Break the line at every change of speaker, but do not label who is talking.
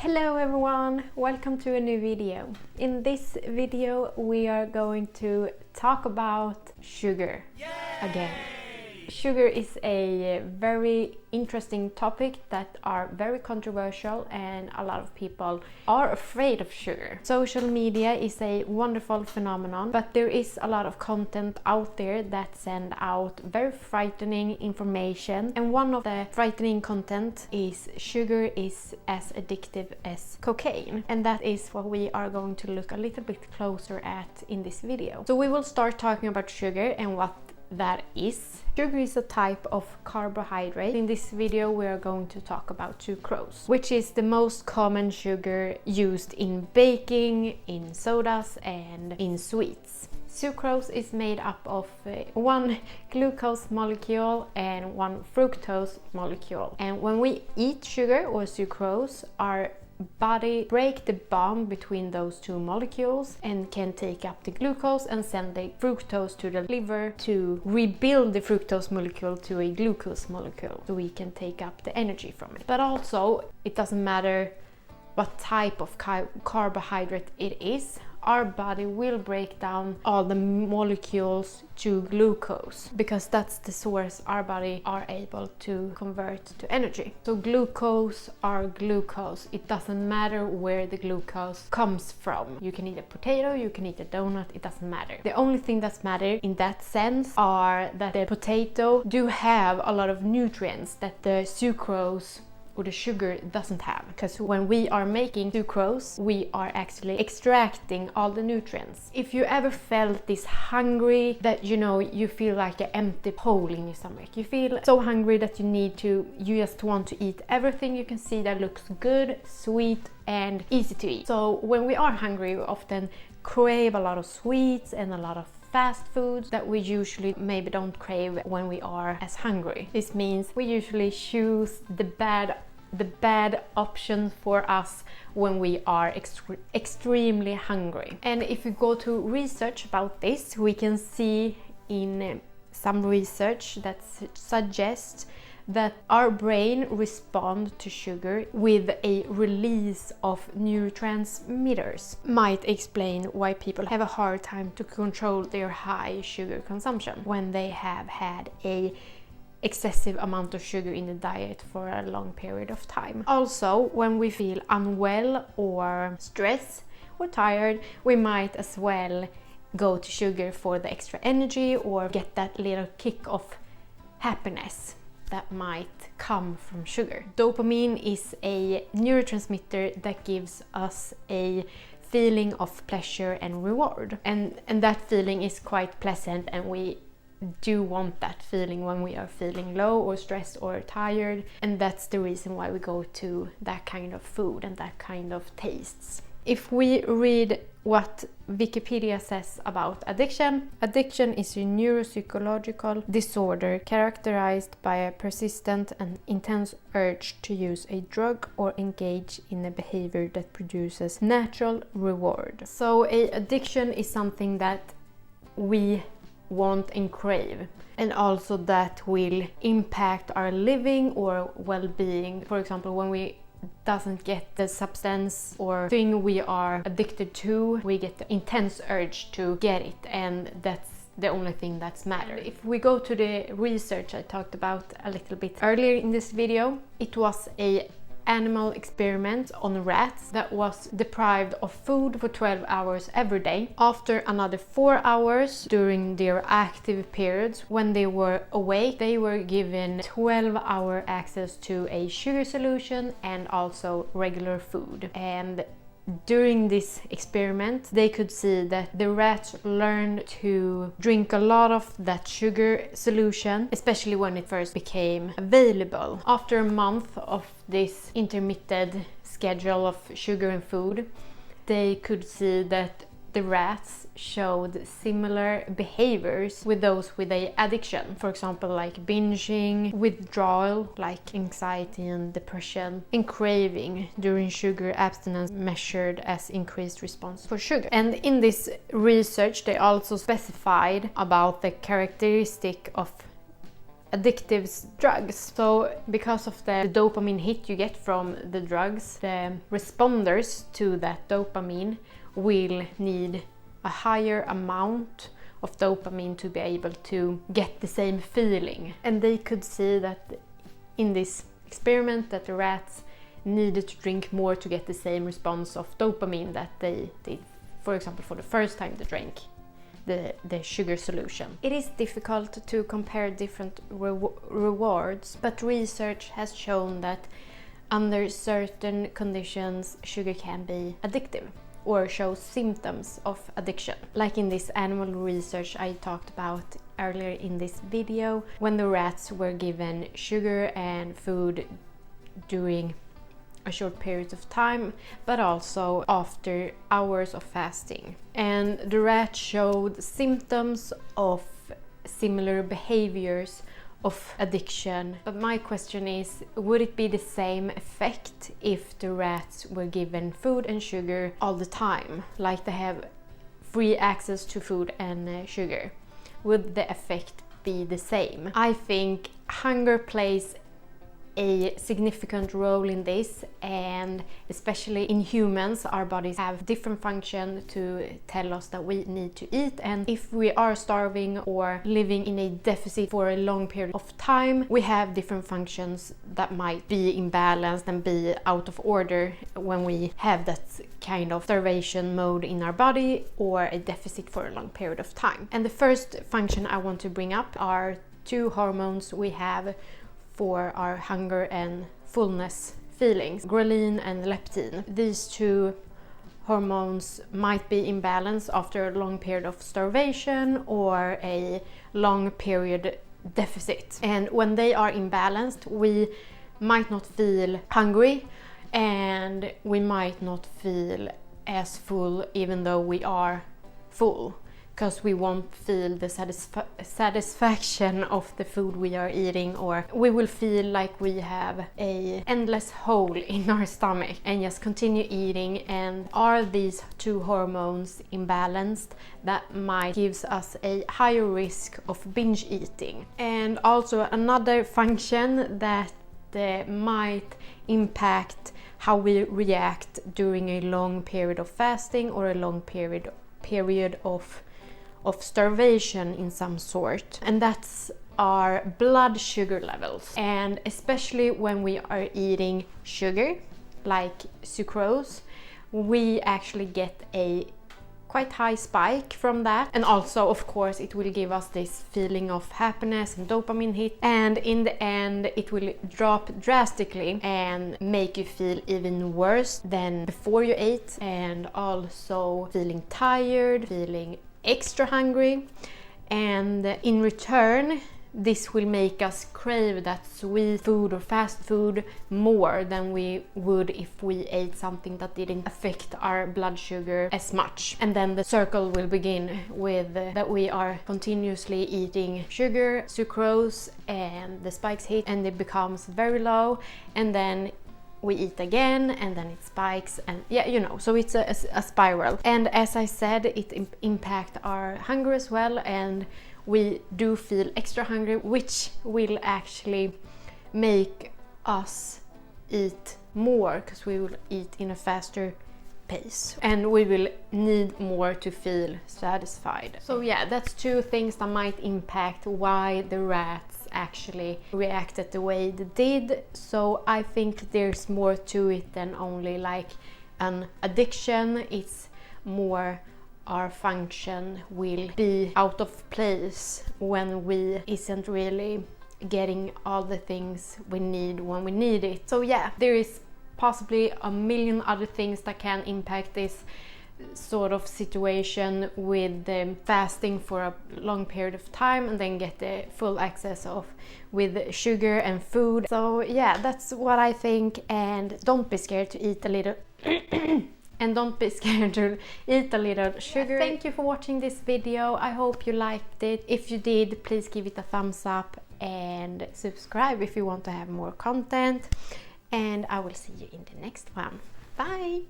Hello everyone, welcome to a new video. In this video we are going to talk about sugar again. Sugar is a very interesting topic that are very controversial and a lot of people are afraid of sugar. Social media is a wonderful phenomenon, but there is a lot of content out there that send out very frightening information, and one of the frightening content is sugar is as addictive as cocaine, and that is what we are going to look a little bit closer at in this video. So we will start talking about sugar and what that is. Sugar is a type of carbohydrate. In this video we are going to talk about sucrose, which is the most common sugar used in baking, in sodas and in sweets. Sucrose is made up of one glucose molecule and one fructose molecule. And when we eat sugar or sucrose, our body break the bond between those two molecules and can take up the glucose and send the fructose to the liver to rebuild the fructose molecule to a glucose molecule so we can take up the energy from it. But also, it doesn't matter what type of carbohydrate it is, our body will break down all the molecules to glucose because that's the source our body are able to convert to energy. So glucose are glucose. It doesn't matter where the glucose comes from. You can eat a potato, you can eat a donut, it doesn't matter. The only thing that's matter in that sense are that the potato do have a lot of nutrients that the sucrose or the sugar doesn't have, because when we are making sucrose we are actually extracting all the nutrients. If you ever felt this hungry that you feel like an empty hole in your stomach, you feel so hungry that you just want to eat everything you can see that looks good, sweet and easy to eat. So when we are hungry we often crave a lot of sweets and a lot of fast foods that we usually maybe don't crave when we are as hungry. This means we usually choose the bad option for us when we are extremely hungry. And if we go to research about this, we can see in some research that suggests that our brain responds to sugar with a release of neurotransmitters. Might explain why people have a hard time to control their high sugar consumption when they have had a excessive amount of sugar in the diet for a long period of time. Also, when we feel unwell or stressed or tired, we might as well go to sugar for the extra energy or get that little kick of happiness that might come from sugar. Dopamine is a neurotransmitter that gives us a feeling of pleasure and reward, and that feeling is quite pleasant, and we do want that feeling when we are feeling low or stressed or tired, and that's the reason why we go to that kind of food and that kind of tastes. If we read what Wikipedia says about addiction, addiction is a neuropsychological disorder characterized by a persistent and intense urge to use a drug or engage in a behavior that produces natural reward. So a addiction is something that we want and crave, and also that will impact our living or well-being. For example, when we doesn't get the substance or thing we are addicted to, we get the intense urge to get it, and that's the only thing that's matter. If we go to the research I talked about a little bit earlier in this video, it was a animal experiment on rats that was deprived of food for 12 hours every day. After another 4 hours during their active periods, when they were awake, they were given 12-hour access to a sugar solution and also regular food. And during this experiment they could see that the rats learned to drink a lot of that sugar solution, especially when it first became available. After a month of this intermittent schedule of sugar and food, they could see that the rats showed similar behaviors with those with a addiction. For example, like binging, withdrawal, like anxiety and depression, and craving during sugar abstinence measured as increased response for sugar. And in this research they also specified about the characteristic of addictive drugs. So because of the dopamine hit you get from the drugs, the responders to that dopamine will need a higher amount of dopamine to be able to get the same feeling. And they could see that in this experiment that the rats needed to drink more to get the same response of dopamine that they did, for example, for the first time they drank the sugar solution. It is difficult to compare different rewards, but research has shown that under certain conditions sugar can be addictive or show symptoms of addiction. Like in this animal research I talked about earlier in this video, when the rats were given sugar and food during a short period of time, but also after hours of fasting. And the rat showed symptoms of similar behaviors of addiction. But my question is, would it be the same effect if the rats were given food and sugar all the time, like they have free access to food and sugar? Would the effect be the same? I think hunger plays a significant role in this, and especially in humans, our bodies have different function to tell us that we need to eat, and if we are starving or living in a deficit for a long period of time, we have different functions that might be imbalanced and be out of order when we have that kind of starvation mode in our body or a deficit for a long period of time. And the first function I want to bring up are two hormones we have for our hunger and fullness feelings, ghrelin and leptin. These two hormones might be imbalanced after a long period of starvation or a long period deficit. And when they are imbalanced, we might not feel hungry and we might not feel as full even though we are full, because we won't feel the satisfaction of the food we are eating, or we will feel like we have a endless hole in our stomach and just continue eating. And are these two hormones imbalanced, that might gives us a higher risk of binge eating. And also another function that might impact how we react during a long period of fasting or a long period of starvation in some sort, and that's our blood sugar levels. And especially when we are eating sugar like sucrose, we actually get a quite high spike from that, and also of course it will give us this feeling of happiness and dopamine hit, and in the end it will drop drastically and make you feel even worse than before you ate, and also feeling tired, feeling extra hungry. And in return this will make us crave that sweet food or fast food more than we would if we ate something that didn't affect our blood sugar as much. And then the circle will begin with that we are continuously eating sugar, sucrose, and the spikes hit and it becomes very low, and then we eat again and then it spikes, and yeah, you know, so it's a spiral. And as I said, it impacts our hunger as well, and we do feel extra hungry, which will actually make us eat more because we will eat in a faster pace and we will need more to feel satisfied. So yeah, that's two things that might impact why the rats actually reacted the way they did. So I think there's more to it than only like an addiction. It's more our function will be out of place when we isn't really getting all the things we need when we need it. So yeah, there is possibly a million other things that can impact this sort of situation with fasting for a long period of time and then get the full access of with sugar and food. So yeah, that's what I think, and don't be scared to eat a little and don't be scared to eat a little sugar. Thank you for watching this video. I hope you liked it. If you did, please give it a thumbs up and subscribe if you want to have more content, and I will see you in the next one. Bye!